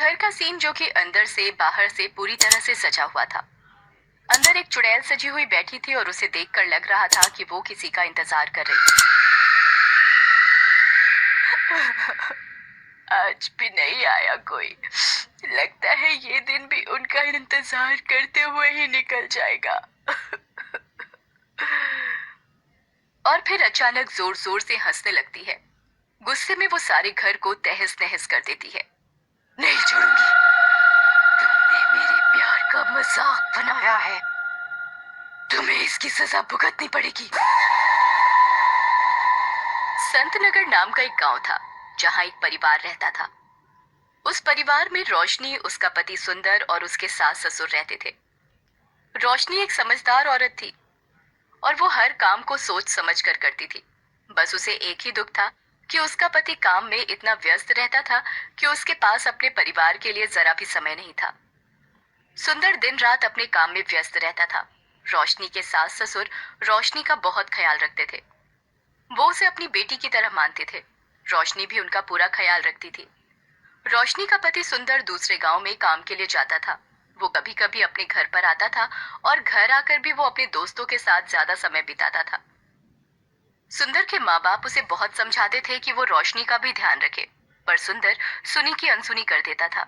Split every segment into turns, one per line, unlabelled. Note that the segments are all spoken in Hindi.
घर का सीन जो कि अंदर से बाहर से पूरी तरह से सजा हुआ था। अंदर एक चुड़ैल सजी हुई बैठी थी और उसे देखकर लग रहा था कि वो किसी का इंतजार कर रही थी। आज भी नहीं आया कोई। लगता है ये दिन भी उनका इंतजार करते हुए ही निकल जाएगा। और फिर अचानक जोर जोर से हंसने लगती है। गुस्से में वो सारे घर को तहस नहस कर देती है। नहीं छोड़ूंगी। तुमने मेरे प्यार का मजाक बनाया है। तुम्हें इसकी सजा भुगतनी पड़ेगी। संतनगर नाम का एक गांव था जहां एक परिवार रहता था। उस परिवार में रोशनी, उसका पति सुंदर और उसके सास ससुर रहते थे। रोशनी एक समझदार औरत थी और वो हर काम को सोच समझ कर करती थी। बस उसे एक ही दुख था कि उसका पति काम में इतना व्यस्त रहता था कि उसके पास अपने परिवार के लिए जरा भी समय नहीं था। सुंदर दिन रात अपने काम में व्यस्त रहता था। रोशनी के सास ससुर रोशनी का बहुत ख्याल रखते थे। वो उसे अपनी बेटी की तरह मानते थे। रोशनी भी उनका पूरा ख्याल रखती थी। रोशनी का पति सुंदर दूसरे गांव में काम के लिए जाता था। वो कभी कभी अपने घर पर आता था और घर आकर भी वो अपने दोस्तों के साथ ज्यादा समय बिताता था। सुंदर के माँ बाप उसे बहुत समझाते थे कि वो रोशनी का भी ध्यान रखे, पर सुंदर सुनी की अनसुनी कर देता था।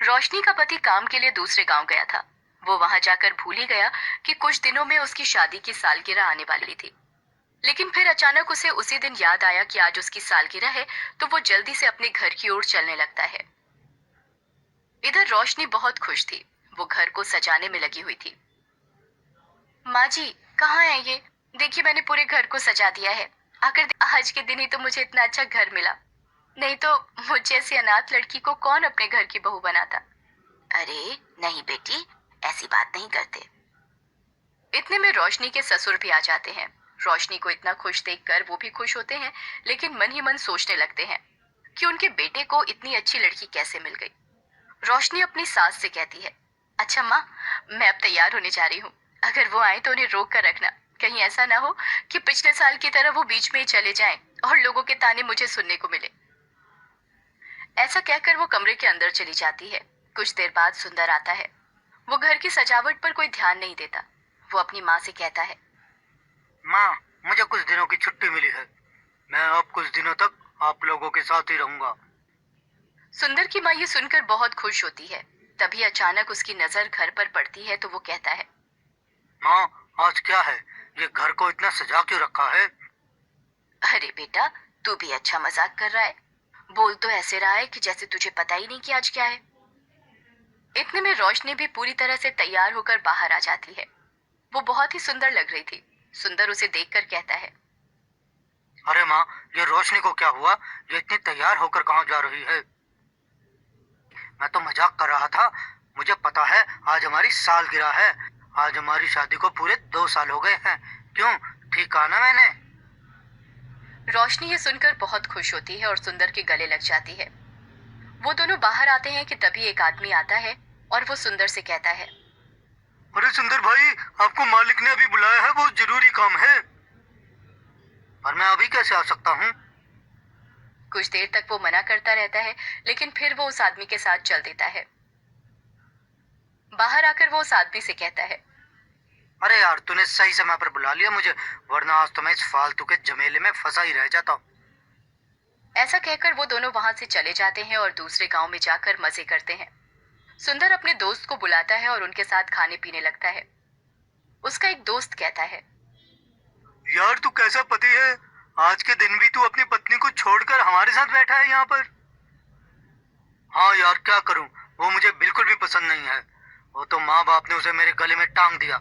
रोशनी का पति काम के लिए दूसरे गांव गया था। वो वहां जाकर भूल ही गया कि कुछ दिनों में उसकी शादी की सालगिरह आने वाली थी। लेकिन फिर अचानक उसे उसी दिन याद आया कि आज उसकी सालगिरह है, तो वो जल्दी से अपने घर की ओर चलने लगता है। इधर रोशनी बहुत खुश थी। वो घर को सजाने में लगी हुई थी। माँ जी, कहाँ है ये? देखिए, मैंने पूरे घर को सजा दिया है। आखिर आज के दिन ही तो मुझे इतना अच्छा घर मिला। नहीं तो मुझ जैसी अनाथ लड़की को कौन अपने घर की बहू बनाता। अरे नहीं बेटी, ऐसी बात नहीं करते। इतने में रोशनी के ससुर भी आ जाते हैं। रोशनी को इतना खुश देखकर वो भी खुश होते हैं, लेकिन मन ही मन सोचने लगते हैं कि उनके बेटे को इतनी अच्छी लड़की कैसे मिल गई। रोशनी अपनी सास से कहती है, अच्छा माँ, मैं अब तैयार होने जा रही हूँ। अगर वो आए तो उन्हें रोक कर रखना। कहीं ऐसा ना हो कि पिछले साल की तरह वो बीच में ही चले जाएं और लोगों के ताने मुझे सुनने को मिले। ऐसा कहकर वो कमरे के अंदर चली जाती है। कुछ देर बाद सुंदर आता है। वो घर की सजावट पर कोई ध्यान नहीं देता। वो अपनी माँ से कहता है,
माँ, मुझे कुछ दिनों की छुट्टी मिली है। मैं अब कुछ दिनों तक आप लोगों के साथ ही रहूंगा।
सुंदर की माँ ये सुनकर बहुत खुश होती है। तभी अचानक उसकी नजर घर पर पड़ती है तो वो कहता है,
माँ, आज क्या है? ये घर को इतना सजा क्यों रखा है?
अरे बेटा, तू भी अच्छा मजाक कर रहा है। बोल तो ऐसे रहा है कि जैसे तुझे पता ही नहीं कि आज क्या है। इतने में रोशनी भी पूरी तरह से तैयार होकर बाहर आ जाती है। वो बहुत ही सुंदर लग रही थी। सुंदर उसे देखकर कहता है,
अरे माँ, ये रोशनी को क्या हुआ? ये इतनी तैयार होकर कहाँ जा रही है? मैं तो मजाक कर रहा था। मुझे पता है आज हमारी सालगिरह है। आज हमारी शादी को पूरे 2 साल हो गए हैं। क्यों, ठीक कहा ना मैंने?
रोशनी ये सुनकर बहुत खुश होती है और सुंदर के गले लग जाती है। वो दोनों बाहर आते हैं कि तभी एक आदमी आता है और वो सुंदर से कहता है,
अरे सुंदर भाई, आपको मालिक ने अभी बुलाया है, बहुत जरूरी काम है। पर मैं अभी कैसे आ सकता हूँ?
कुछ देर तक वो मना करता रहता है, लेकिन फिर वो उस आदमी के साथ चल देता है। बाहर आकर वो उस आदमी से कहता है,
अरे यार, तूने सही समय पर बुला लिया मुझे, वरना आज तो मैं इस फालतू के झमेले में फंसा ही रह जाता।
ऐसा कहकर वो दोनों वहां से चले जाते हैं और दूसरे गांव में जाकर मजे करते हैं। सुंदर अपने दोस्त को बुलाता है और उनके साथ खाने पीने लगता है। उसका एक दोस्त कहता है,
यार तू कैसा पति है? आज के दिन भी तू अपनी पत्नी को छोड़कर हमारे साथ बैठा है यहाँ पर। हाँ यार, क्या करूँ, वो मुझे बिल्कुल भी पसंद नहीं है। वो तो माँ बाप ने उसे मेरे गले में टांग दिया,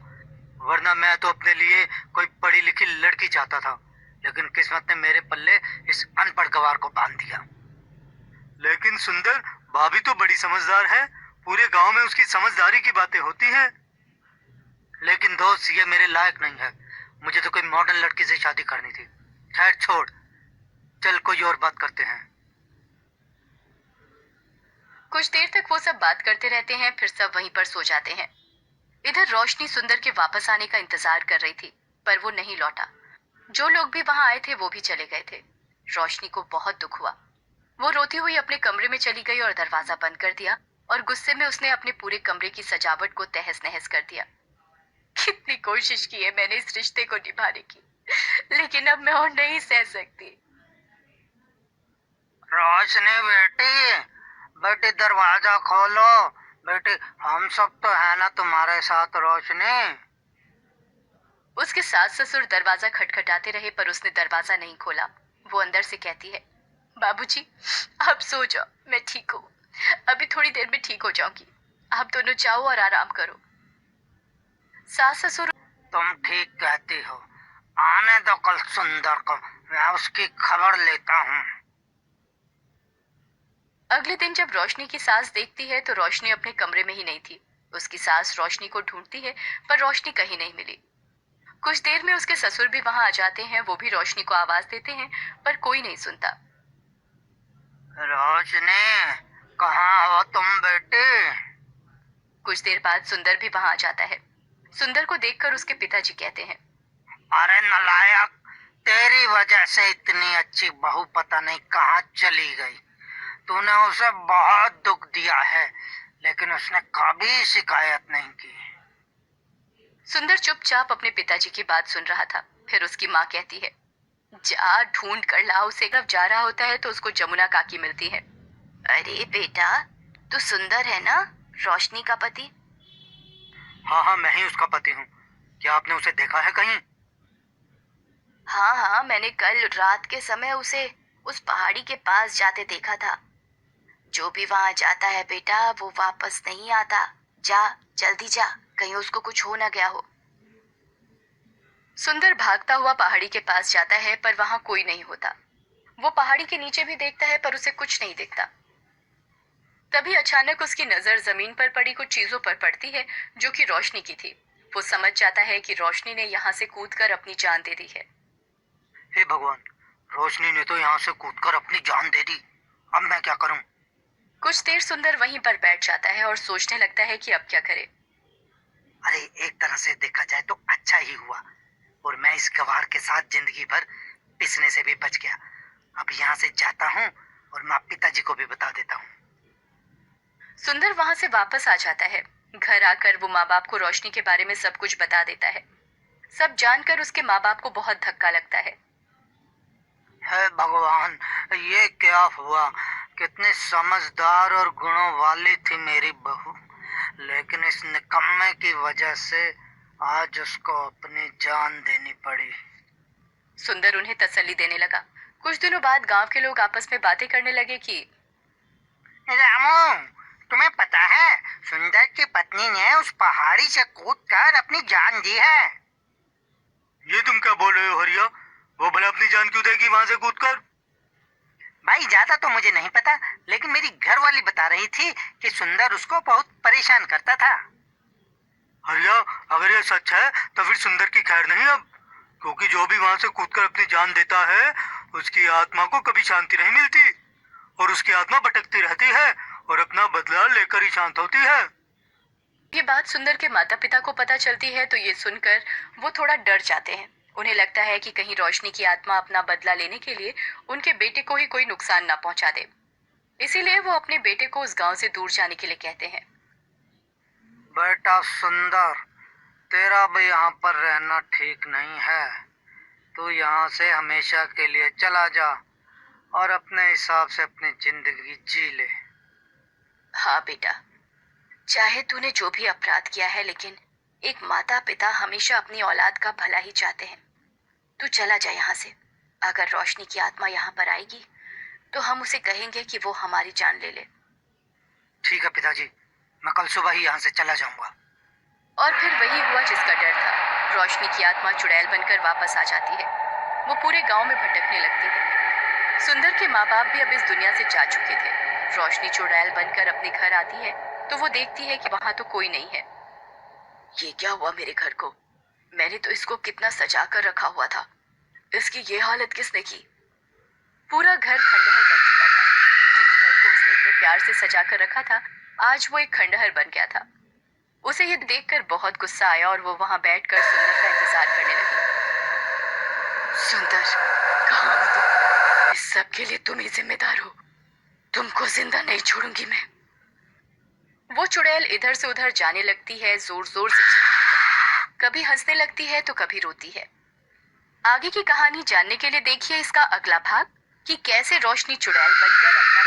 वरना मैं तो अपने लिए कोई पढ़ी लिखी लड़की चाहता था। लेकिन किस्मत ने मेरे पल्ले इस अनपढ़ गवार को बांध दिया। लेकिन सुंदर, भाभी तो बड़ी समझदार है। पूरे गांव में उसकी समझदारी की बातें होती हैं। लेकिन दोस्त, ये मेरे लायक नहीं है। मुझे तो कोई मॉडर्न लड़की से शादी करनी थी। खैर छोड़, चल कोई और बात करते हैं।
कुछ देर तक वो सब बात करते रहते हैं, फिर सब वहीं पर सो जाते हैं। इधर रोशनी सुंदर के वापस आने का इंतजार कर रही थी, पर वो नहीं लौटा। जो लोग भी वहां आए थे वो भी चले गए थे। रोशनी को बहुत दुख हुआ। वो रोती हुई अपने कमरे में चली गई और दरवाजा बंद कर दिया और गुस्से में उसने अपने पूरे कमरे की सजावट को तहस नहस कर दिया। कितनी कोशिश की है मैंने इस रिश्ते को निभाने की, लेकिन अब मैं और नहीं सह सकती।
रोशनी बेटी, बेटी दरवाजा खोलो। बेटी, हम सब तो है ना तुम्हारे साथ रोशनी।
उसके सास ससुर दरवाजा खटखटाते रहे पर उसने दरवाजा नहीं खोला। वो अंदर से कहती है, बाबूजी, आप सो जाओ, मैं ठीक हूँ। अभी थोड़ी देर में ठीक हो जाऊंगी। आप दोनों जाओ और आराम करो। सास ससुर,
तुम ठीक कहती हो। आने दो कल सुंदर को, मैं उसकी खबर लेता हूँ।
अगले दिन जब रोशनी की सास देखती है तो रोशनी अपने कमरे में ही नहीं थी। उसकी सास रोशनी को ढूंढती है पर रोशनी कहीं नहीं मिली। कुछ देर में उसके ससुर भी वहां आ जाते हैं। वो भी रोशनी को आवाज देते हैं पर कोई नहीं सुनता।
रोशनी, कहाँ हो तुम बेटी?
कुछ देर बाद सुंदर भी वहां आ जाता है। सुंदर को देखकर उसके पिताजी कहते हैं,
अरे नालायक, तेरी वजह से इतनी अच्छी बहू पता नहीं कहाँ चली गई। तूने उसे बहुत दुख दिया है, लेकिन उसने कभी शिकायत नहीं की।
सुंदर चुपचाप अपने पिताजी की बात सुन रहा था। फिर उसकी माँ कहती है, जा ढूंढ कर ला उसे। जब जा रहा होता है तो उसको जमुना काकी मिलती है। अरे बेटा, तू सुंदर है ना, रोशनी का पति?
हाँ हाँ, मैं ही उसका पति हूँ। क्या आपने उसे देखा है कहीं?
हाँ हाँ, मैंने कल रात के समय उसे उस पहाड़ी के पास जाते देखा था। जो भी वहां जाता है बेटा, वो वापस नहीं आता। जा, जल्दी जा, कहीं उसको कुछ हो ना गया हो। सुंदर भागता हुआ पहाड़ी के पास जाता है पर वहां कोई नहीं होता। वो पहाड़ी के नीचे भी देखता है पर उसे कुछ नहीं दिखता। तभी अचानक उसकी नजर जमीन पर पड़ी कुछ चीजों पर पड़ती है जो कि रोशनी की थी। वो समझ जाता है कि रोशनी ने यहाँ से कूदकर अपनी जान दे दी है।
हे भगवान, रोशनी ने तो यहाँ से कूदकर अपनी जान दे दी। अब मैं क्या करूँ?
कुछ देर सुंदर वहीं पर बैठ जाता है और सोचने लगता है कि अब क्या करे।
अरे, एक तरह से देखा जाए तो अच्छा ही हुआ, और मैं इस गवार के साथ जिंदगी भर पिसने से भी बच गया। अब यहाँ से जाता हूँ और माँ पिताजी को भी बता देता हूँ।
सुंदर वहां से वापस आ जाता है। घर आकर वो माँ बाप को रोशनी के बारे में सब कुछ बता देता है। सब जानकर उसके माँ बाप को बहुत धक्का लगता है।
हे भगवान, ये क्या हुआ? कितनी समझदार और गुणों वाली थी मेरी बहू, लेकिन इस निकम्मे की वजह से आज उसको अपनी जान देनी पड़ी।
सुंदर उन्हें तसल्ली देने लगा। कुछ दिनों बाद गांव के लोग आपस में बातें करने लगे कि
रामू, तुम्हें पता है, सुंदर की पत्नी ने उस पहाड़ी से कूदकर अपनी जान दी है। ये तुम क्या बोल रहे हो हरिया? वो भला अपनी जान क्यों देगी वहां से कूदकर? भाई, ज्यादा तो मुझे नहीं पता, लेकिन मेरी घरवाली बता रही थी कि सुंदर उसको बहुत परेशान करता था। हरिया, अगर ये सच है तो फिर सुंदर की खैर नहीं अब, क्योंकि जो भी वहां से कूदकर अपनी जान देता है उसकी आत्मा को कभी शांति नहीं मिलती, और उसकी आत्मा भटकती रहती है और अपना बदला लेकर ही शांत होती है।
ये बात सुंदर के माता पिता को पता चलती है तो ये सुनकर वो थोड़ा डर जाते हैं। उन्हें लगता है कि कहीं रोशनी की आत्मा अपना बदला लेने के लिए उनके बेटे को ही कोई नुकसान ना पहुंचा दे। इसीलिए वो अपने बेटे को उस गांव से दूर जाने के लिए कहते हैं।
बेटा सुंदर, तेरा भी यहाँ पर रहना ठीक नहीं है। तू यहाँ से हमेशा के लिए चला जा और अपने हिसाब से अपनी जिंदगी जी ले।
हाँ बेटा, चाहे तूने जो भी अपराध किया है, लेकिन एक माता पिता हमेशा अपनी औलाद का भला ही चाहते हैं। तू चला जा यहाँ से। अगर रोशनी की आत्मा यहाँ पर आएगी तो हम उसे कहेंगे कि वो हमारी जान ले ले।
ठीक है पिताजी, मैं कल सुबह ही यहाँ से चला जाऊंगा।
और फिर वही हुआ जिसका डर था। रोशनी की आत्मा चुड़ैल बनकर वापस आ जाती है। वो पूरे गांव में भटकने लगती है। सुंदर के माँ बाप भी अब इस दुनिया से जा चुके थे। रोशनी चुड़ैल बनकर अपने घर आती है तो वो देखती है कि वहां तो कोई नहीं है। ये क्या हुआ मेरे घर को? मैंने तो इसको कितना सजा कर रखा हुआ था। इसकी ये हालत किसने की? पूरा घर खंडहर बन चुका था। जिस घर को उसने इतने प्यार से सजा कर रखा था, आज वो एक खंडहर बन गया था। उसे ये देखकर बहुत गुस्सा आया और वो वहां बैठकर सुंदर का इंतजार करने लगी। सुंदर, कहाँ हो तुम? इस सब के लिए तुम ही जिम्मेदार हो। तुमको जिंदा नहीं छोड़ूंगी मैं। वो चुड़ैल इधर से उधर जाने लगती है, जोर जोर से चीखती है, कभी हंसने लगती है तो कभी रोती है। आगे की कहानी जानने के लिए देखिए इसका अगला भाग कि कैसे रोशनी चुड़ैल बनकर अपना